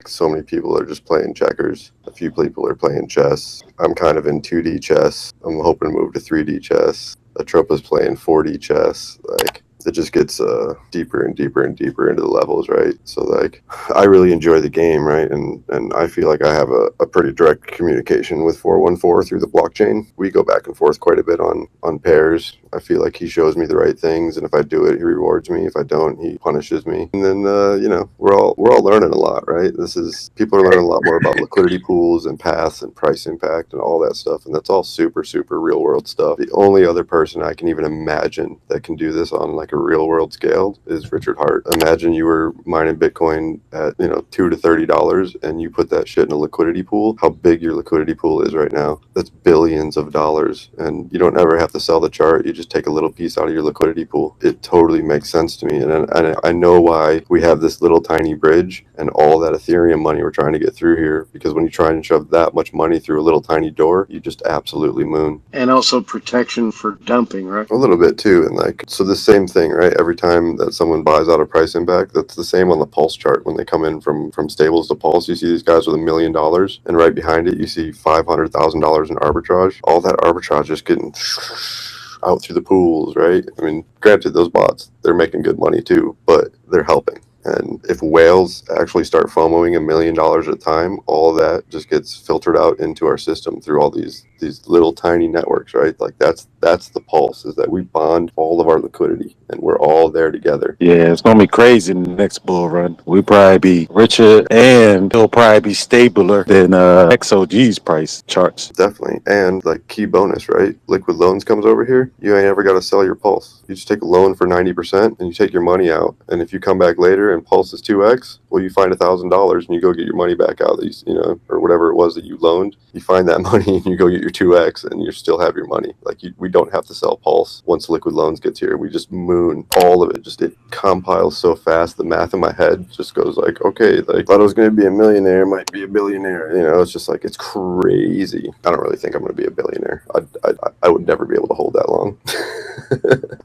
like so many people are just playing checkers. A few people are playing chess. I'm kind of in 2D chess. I'm hoping to move to 3D chess. Atropa's playing 4D chess. Like, it just gets deeper and deeper and deeper into the levels, right? So like, I really enjoy the game, right? And I feel like I have a pretty direct communication with 414 through the blockchain. We go back and forth quite a bit on pairs. I feel like he shows me the right things, and if I do it, he rewards me. If I don't, he punishes me. And then you know, we're all learning a lot, right? People are learning a lot more about liquidity pools and paths and price impact and all that stuff, and that's all super real world stuff. The only other person I can even imagine that can do this on like a real world scale is Richard Hart. Imagine you were mining Bitcoin at $2 to $30, and you put that shit in a liquidity pool. How big your liquidity pool is right now? That's billions of dollars, and you don't ever have to sell the chart. You just take a little piece out of your liquidity pool. It totally makes sense to me, and I know why we have this little tiny bridge and all that Ethereum money we're trying to get through here, because when you try and shove that much money through a little tiny door, you just absolutely moon. And also protection for dumping, right? A little bit too, and like, so the same thing, right? Every time that someone buys out a price impact, that's the same on the Pulse chart. When they come in from stables to Pulse, you see these guys with $1 million, and right behind it you see $500,000 in arbitrage. All that arbitrage just getting out through the pools, right? I mean, granted, those bots, they're making good money too, but they're helping. And if whales actually start FOMOing $1 million at a time, all of that just gets filtered out into our system through all these little tiny networks, right? Like that's the Pulse, is that we bond all of our liquidity and we're all there together. Yeah, it's gonna be crazy in the next bull run. We probably be richer, and it'll probably be stabler than XOG's price charts. Definitely. And like, key bonus, right? Liquid Loans comes over here. You ain't ever got to sell your Pulse. You just take a loan for 90% and you take your money out. And if you come back later and Pulse is 2x, well, you find $1,000 and you go get your money back out, or whatever it was that you loaned. You find that money and you go get your 2x and you still have your money. Like, we don't have to sell Pulse once Liquid Loans gets here. We just moon all of it. Just, it compiles so fast. The math in my head just goes like, okay, like, thought I was going to be a millionaire, might be a billionaire. It's just like, it's crazy. I don't really think I'm going to be a billionaire. I would never be able to hold that long.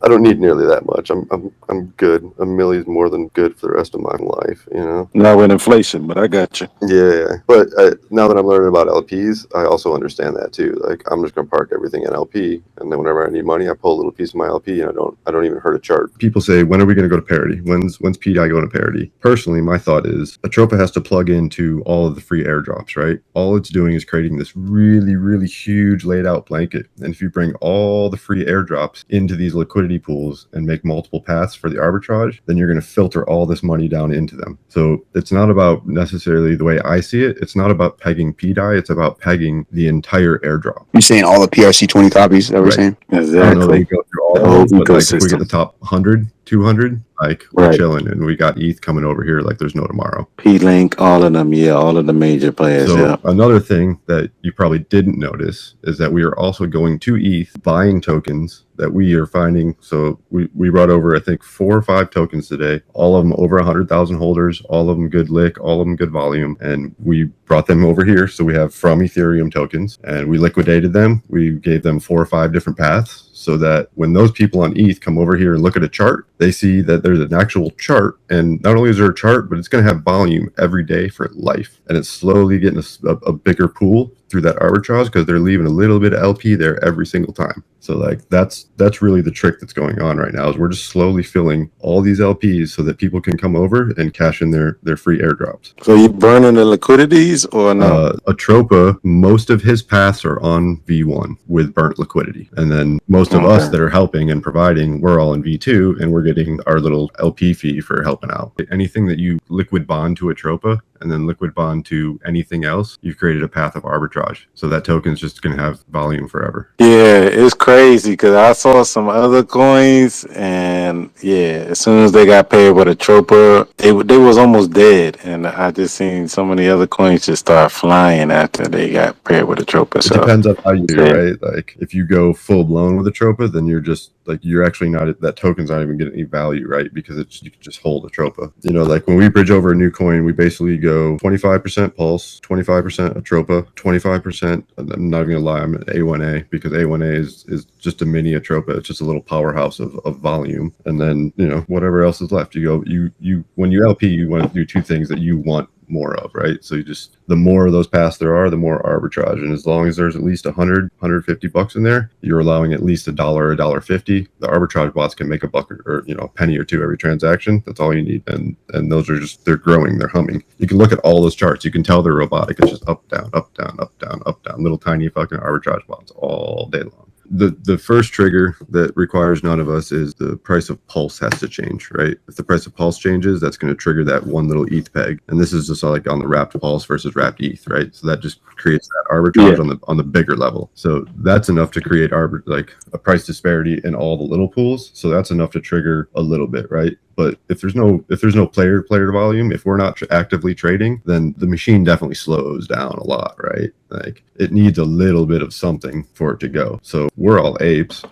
I don't need nearly that much. I'm good. A million's more than good for the rest of my life, Not with inflation, but I got you. Yeah, but now that I'm learning about LPs, I also understand that too. Like, I'm just gonna park everything in LP, and then whenever I need money, I pull a little piece of my LP, and I don't even hurt a chart. People say, when are we gonna go to parity? When's PDI going to parity? Personally, my thought is Atropa has to plug into all of the free airdrops, right? All it's doing is creating this really, really huge laid out blanket, and if you bring all the free airdrops into these liquidity pools and make multiple paths for the arbitrage, then you're going to filter all this money down into them. So it's not about necessarily, the way I see it, it's not about pegging PDI, it's about pegging the entire airdrop. You're saying all the PRC20 copies that we're saying? Exactly. I don't know that we go through all of them, but like, if we get the top 100, 200, like, we're chilling, and we got ETH coming over here like there's no tomorrow. P-Link, all of them, all of the major players. So another thing that you probably didn't notice is that we are also going to ETH, buying tokens that we are finding. So we brought over, I think, 4 or 5 tokens today, all of them over 100,000 holders, all of them good lick, all of them good volume, and we brought them over here. So we have from Ethereum tokens, and we liquidated them. We gave them 4 or 5 different paths, so that when those people on ETH come over here and look at a chart, they see that there's an actual chart, and not only is there a chart, but it's going to have volume every day for life, and it's slowly getting a bigger pool through that arbitrage, because they're leaving a little bit of LP there every single time. So like, that's really the trick that's going on right now, is we're just slowly filling all these LPs so that people can come over and cash in their free airdrops. So you burning the liquidities or no? Atropa, most of his paths are on V1 with burnt liquidity, and then most of us that are helping and providing, we're all in V2, and we're getting our little LP fee for helping out. Anything that you liquid bond to Atropa and then liquid bond to anything else, you've created a path of arbitrage. So that token's just going to have volume forever. Yeah, it's crazy, because I saw some other coins, and as soon as they got paired with Atropa, they was almost dead. And I just seen so many other coins just start flying after they got paired with Atropa. It depends on how you do, right? Like, if you go full blown with Atropa, then you're just like, you're actually not, that token's not even getting any value, right? Because you can just hold Atropa. Like, when we bridge over a new coin, we basically go 25% Pulse, 25% Atropa, 25%, I'm not even gonna lie, I'm at A1A, because A1A is just a mini Atropa. It's just a little powerhouse of volume. And then, whatever else is left, when you LP, you want to do 2 things that you want more of, right? So the more of those paths there are, the more arbitrage. And as long as there's at least 150 bucks in there, you're allowing at least $1.50. The arbitrage bots can make a buck or a penny or two every transaction. That's all you need. And those are they're growing, they're humming. You can look at all those charts. You can tell they're robotic. It's just up, down, up, down, up, down, up, down, little tiny fucking arbitrage bots all day long. The first trigger that requires none of us is the price of Pulse has to change, right? If the price of Pulse changes, that's going to trigger that one little ETH peg. And this is just like on the wrapped Pulse versus wrapped ETH, right? So that just creates that arbitrage on the bigger level. So that's enough to create like a price disparity in all the little pools. So that's enough to trigger a little bit, right? But if there's no player volume, if we're not actively trading, then the machine definitely slows down a lot, right? Like it needs a little bit of something for it to go. So we're all apes.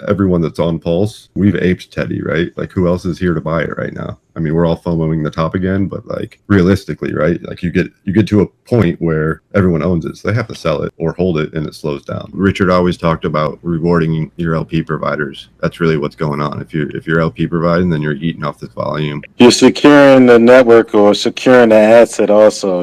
Everyone that's on Pulse, we've aped Teddy, right? Like who else is here to buy it right now? I mean, we're all FOMOing the top again, but like realistically, right? Like you get to a point where everyone owns it, so they have to sell it or hold it, and it slows down. Richard always talked about rewarding your LP providers. That's really what's going on. If you're LP providing, then you're eating off this volume. You're securing the network or securing the asset also,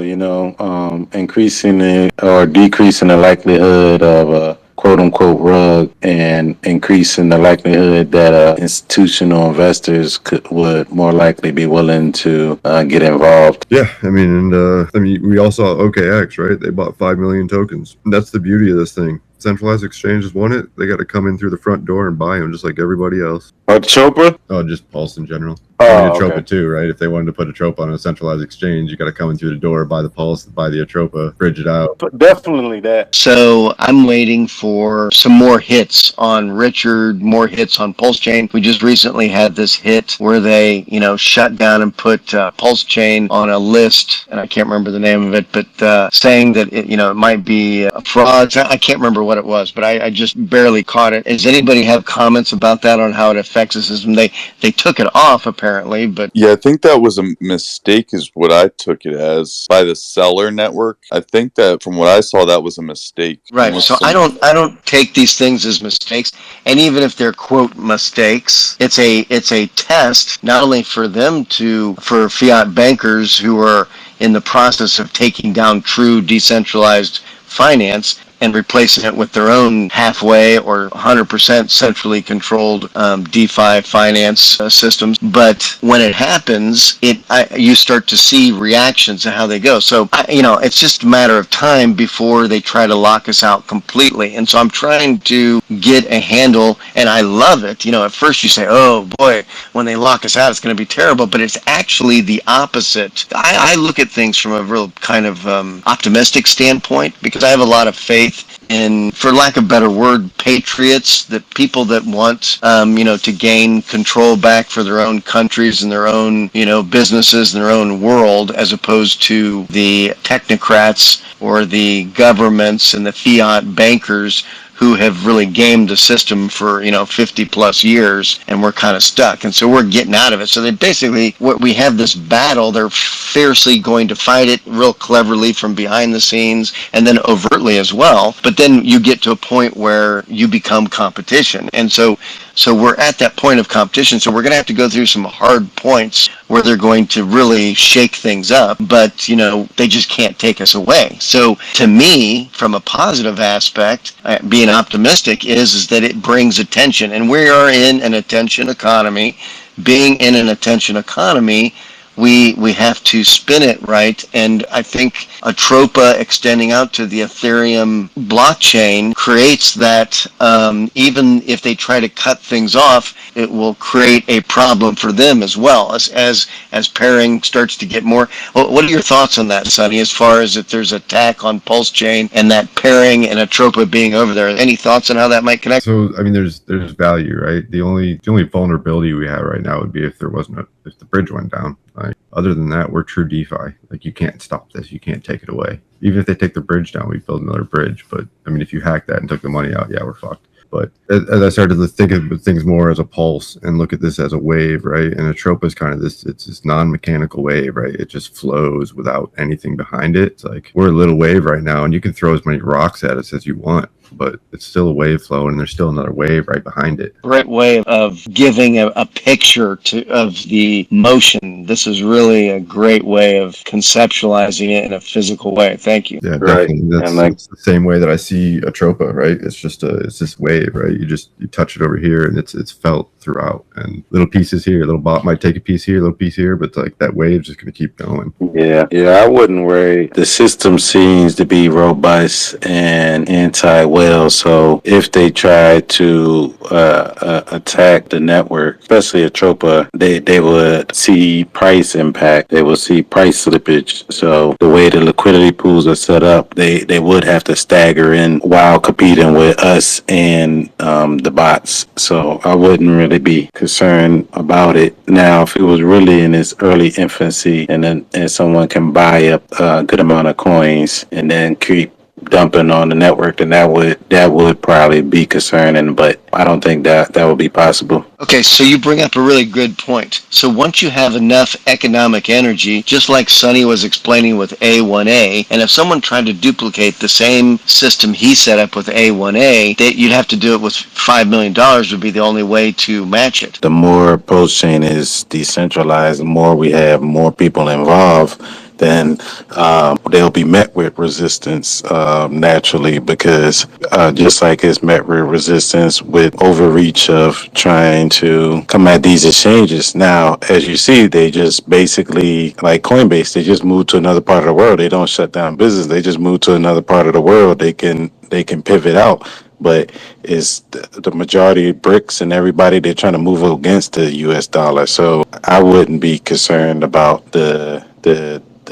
increasing it or decreasing the likelihood of a quote unquote rug and increasing the likelihood that institutional investors would more likely be willing to get involved. Yeah, I mean, we all saw OKX, right? They bought 5 million tokens. That's the beauty of this thing. Centralized exchanges want it. They got to come in through the front door and buy them just like everybody else. Atropa? Oh, just Pulse in general. Atropa okay. Too, right? If they wanted to put Atropa on a centralized exchange, you got to come in through the door, buy the Pulse, buy the Atropa, bridge it out. But definitely that. So I'm waiting for some more hits on Richard, more hits on Pulsechain. We just recently had this hit where they, shut down and put Pulsechain on a list, and I can't remember the name of it, but saying that it might be a fraud. I can't remember what it was, but I just barely caught it. Does anybody have comments about that on how it affects the system? They took it off apparently, but yeah, I think that was a mistake is what I took it as by the seller network. I think that from what I saw, that was a mistake. Right. So I don't take these things as mistakes, and even if they're quote mistakes, it's a test not only for fiat bankers who are in the process of taking down true decentralized finance and replacing it with their own halfway or 100% centrally controlled DeFi finance systems. But when it happens, you start to see reactions and how they go. So, it's just a matter of time before they try to lock us out completely. And so I'm trying to get a handle, and I love it. At first you say, oh boy, when they lock us out, it's going to be terrible. But it's actually the opposite. I look at things from a real kind of optimistic standpoint because I have a lot of faith in, for lack of a better word, patriots, that people that want, to gain control back for their own countries and their own, businesses and their own world, as opposed to the technocrats or the governments and the fiat bankers who have really gamed the system for 50 plus years, and we're kind of stuck, and so we're getting out of it. So they basically, we have this battle. They're fiercely going to fight it real cleverly from behind the scenes and then overtly as well, but then you get to a point where you become competition. And so we're at that point of competition, so we're going to have to go through some hard points where they're going to really shake things up, but they just can't take us away. So to me, from a positive aspect, being optimistic is that it brings attention, and we are in an attention economy. Being in an attention economy, we have to spin it right, and I think Atropa extending out to the Ethereum blockchain creates that. Even if they try to cut things off, it will create a problem for them as well as pairing starts to get more. What are your thoughts on that, Sonny? As far as if there's attack on Pulsechain and that pairing and Atropa being over there, any thoughts on how that might connect? So I mean, there's value, right? The only vulnerability we have right now would be if the bridge went down. Like, other than that, we're true DeFi. Like, you can't stop this. You can't take it away. Even if they take the bridge down, we build another bridge. But I mean, if you hack that and took the money out, yeah, we're fucked. But as I started to think of things more as a pulse and look at this as a wave, right? And Atropa is kind of it's this non-mechanical wave, right? It just flows without anything behind it. It's like we're a little wave right now, and you can throw as many rocks at us as you want. but it's still a wave flow, and there's still another wave right behind it. Great way of giving a picture of the motion. This is really a great way of conceptualizing it in a physical way. Thank you. Yeah, Right. definitely. And like, It's the same way that I see Atropa, right? It's just it's this wave, right? You touch it over here, and it's felt throughout, and little pieces here, little bot might take a piece here, little piece here, but like that wave's just going to keep going. yeah, I wouldn't worry. The system seems to be robust and anti-whale. So if they try to attack the network, especially Atropa, they would see price impact. They will see price slippage. So the way the liquidity pools are set up, they would have to stagger in while competing with us and the bots. So I wouldn't really be concerned about it. Now, if it was really in its early infancy, and someone can buy up a good amount of coins and then keep dumping on the network, then that would probably be concerning. But I don't think that would be possible. Okay, so you bring up a really good point. So once you have enough economic energy, just like Sonny was explaining with A1A, and if someone tried to duplicate the same system he set up with A1A, you'd have to do it with $5 million would be the only way to match it. The more Pulsechain is decentralized, the more we have more people involved, then they'll be met with resistance naturally, because just like it's met with resistance with overreach of trying to come at these exchanges. Now, as you see, they just basically, like Coinbase, they just move to another part of the world. They don't shut down business. They just move to another part of the world. They can pivot out. But it's the majority of BRICS and everybody, they're trying to move against the US dollar. So I wouldn't be concerned about the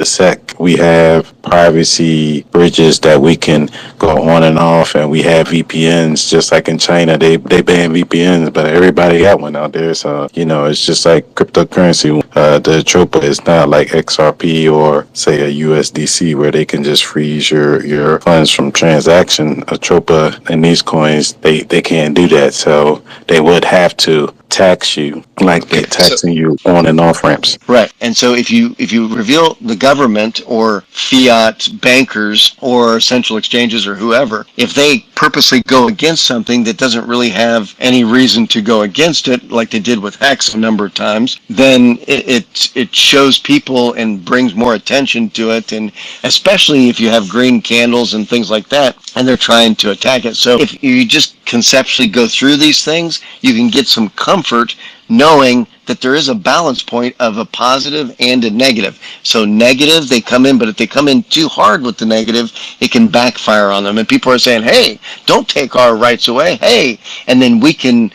SEC. We have privacy bridges that we can go on and off, and we have VPNs. Just like in China, they ban VPNs, but everybody got one out there. So it's just like cryptocurrency. The Atropa is not like XRP or say a USDC where they can just freeze your funds from transaction. Atropa and these coins, they can't do that. So they would have to tax you like they're taxing you on and off ramps. Right. And so if you reveal the government or fiat bankers or central exchanges or whoever, if they purposely go against something that doesn't really have any reason to go against it, like they did with Hex a number of times, then it shows people and brings more attention to it, and especially if you have green candles and things like that, and they're trying to attack it. So if you just conceptually go through these things, you can get some comfort knowing that there is a balance point of a positive and a negative. So negative, they come in, but if they come in too hard with the negative, it can backfire on them. And people are saying, hey, don't take our rights away. Hey, and then we can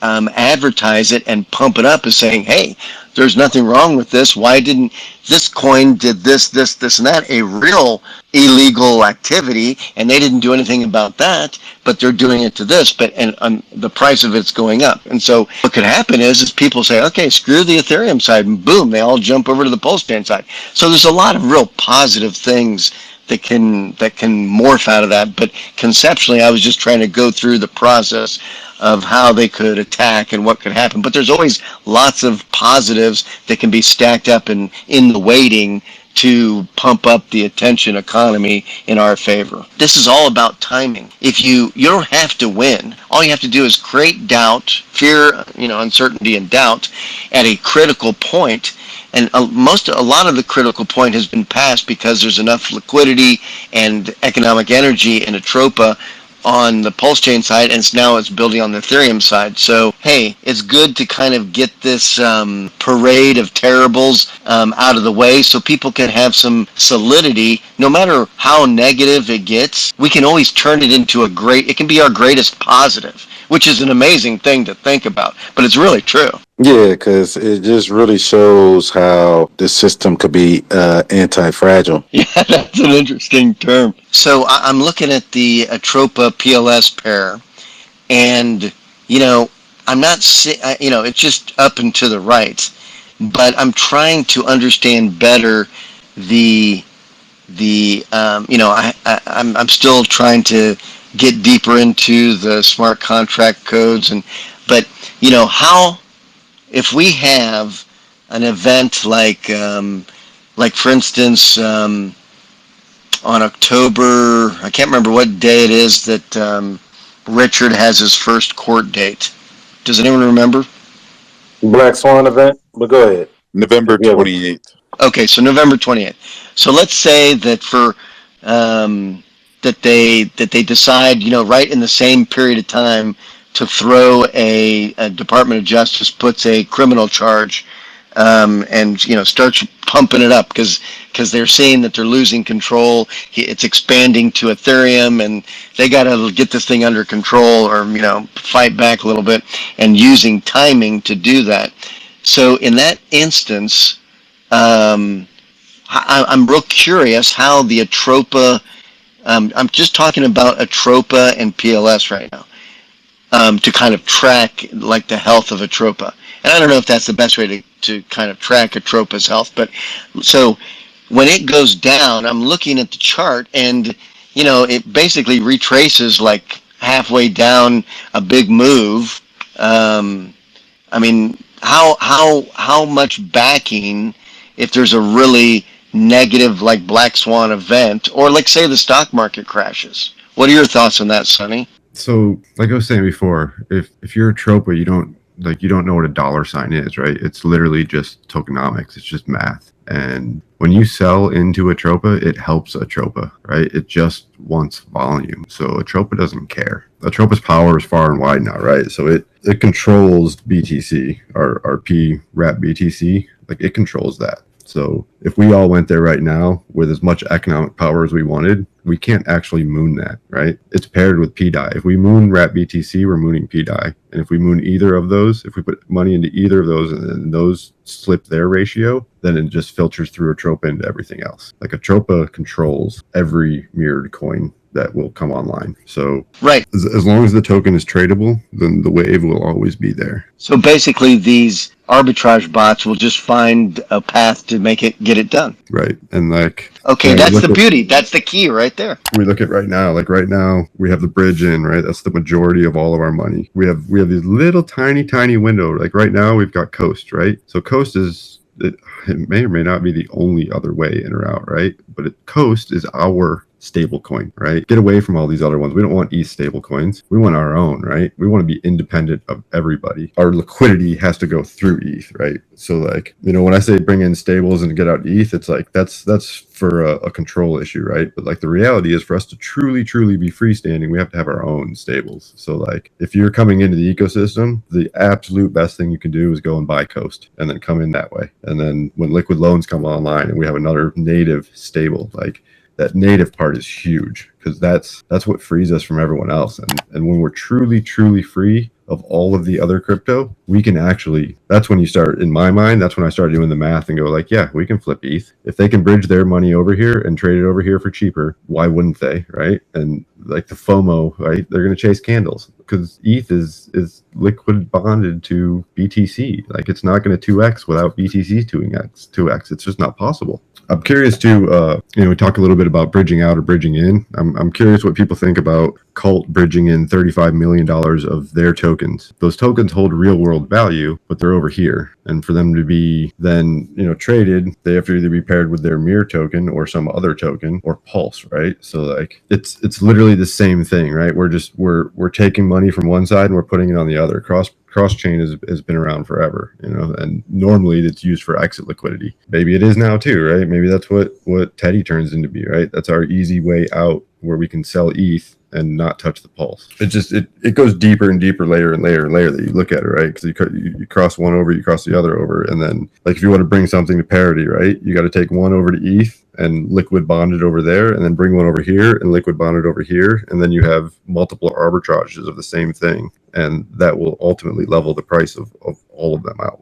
advertise it and pump it up as saying, hey, there's nothing wrong with this. Why didn't this coin did this, and that, a real illegal activity, and they didn't do anything about that, but they're doing it to this, and the price of it's going up. And so what could happen is people say, okay, screw the Ethereum side, and boom, they all jump over to the Pulsechain side. So there's a lot of real positive things that can morph out of that. But conceptually, I was just trying to go through the process of how they could attack and what could happen. But there's always lots of positives that can be stacked up in the weighting to pump up the attention economy in our favor. This is all about timing. If you don't have to win. All you have to do is create doubt, fear, uncertainty and doubt at a critical point. And a lot of the critical point has been passed because there's enough liquidity and economic energy in Atropa on the Pulsechain side, and now it's building on the Ethereum side. So, hey, it's good to kind of get this parade of terribles out of the way so people can have some solidity. No matter how negative it gets, we can always turn it into it can be our greatest positive, which is an amazing thing to think about, but it's really true. Yeah, because it just really shows how the system could be anti-fragile. Yeah, that's an interesting term. So I'm looking at the Atropa PLS pair, and I'm not, it's just up and to the right, but I'm trying to understand better I'm still trying to get deeper into the smart contract codes, but how. If we have an event like for instance, on October, I can't remember what day it is that Richard has his first court date. Does anyone remember? Black Swan event, but go ahead. November Yeah, 28th. Okay, so November 28th. So let's say that for that they decide, right in the same period of time to throw a Department of Justice puts a criminal charge and starts pumping it up because they're seeing that they're losing control. It's expanding to Ethereum, and they got to get this thing under control or fight back a little bit, and using timing to do that. So in that instance, I'm real curious how the Atropa. I'm just talking about Atropa and PLS right now, to kind of track like the health of Atropa. And I don't know if that's the best way to kind of track Atropa's health, but so when it goes down, I'm looking at the chart, and it basically retraces like halfway down a big move. I mean, how much backing, if there's a really negative like black swan event, or like say the stock market crashes? What are your thoughts on that, Sonny? So, like I was saying before, if you're a Tropa, you don't know what a dollar sign is, right? It's literally just tokenomics. It's just math. And when you sell into Atropa, it helps Atropa, right? It just wants volume. So Atropa doesn't care. Atropa's power is far and wide now, right? So it controls BTC, our P wrap BTC. Like, it controls that. So if we all went there right now with as much economic power as we wanted, we can't actually moon that, right? It's paired with PDAI. If we moon wrap BTC, we're mooning PDAI. And if we moon either of those, if we put money into either of those and those slip their ratio, then it just filters through Atropa into everything else. Like, Atropa controls every mirrored coin that will come online. So right, as long as the token is tradable, then the wave will always be there. So basically, these arbitrage bots will just find a path to get it done. Right. And like, okay, that's the beauty. That's the key right there. We look at right now, we have the bridge in, right? That's the majority of all of our money. We have these little tiny window. Like right now we've got Coast, right? So Coast is, it may or may not be the only other way in or out, right? But Coast is our stable coin, right? Get away from all these other ones. We don't want ETH stable coins. We want our own, right? We want to be independent of everybody. Our liquidity has to go through ETH, right? So like, when I say bring in stables and get out ETH, it's like that's for a control issue, right? But like, the reality is, for us to truly be freestanding, we have to have our own stables. So like, if you're coming into the ecosystem, the absolute best thing you can do is go and buy Coast and then come in that way. And then when liquid loans come online and we have another native stable, like, that native part is huge, because that's what frees us from everyone else. And when we're truly free of all of the other crypto, we can actually, that's when you start, in my mind, that's when I start doing the math and go like, yeah, we can flip ETH. If they can bridge their money over here and trade it over here for cheaper, why wouldn't they, right? And like the FOMO, right? They're going to chase candles, because ETH is liquid bonded to BTC. Like, it's not going to 2x without BTC 2x. It's just not possible. I'm curious to, we talk a little bit about bridging out or bridging in. I'm curious what people think about Cult bridging in $35 million of their tokens. Those tokens hold real world value, but they're over here. And for them to be then, traded, they have to either be paired with their mirror token or some other token or Pulse, right? So like, it's literally the same thing, right? We're taking money from one side and we're putting it on the other. Cross-chain has been around forever, and normally it's used for exit liquidity. Maybe it is now too, right? Maybe that's what Teddy turns into be, right? That's our easy way out, where we can sell ETH and not touch the pulse. It goes deeper and deeper, layer and layer and layer that you look at it, right? Because you cross one over, you cross the other over, and then like, if you want to bring something to parity, right, you got to take one over to ETH and liquid bond it over there, and then bring one over here and liquid bond it over here, and then you have multiple arbitrages of the same thing, and that will ultimately level the price of all of them out.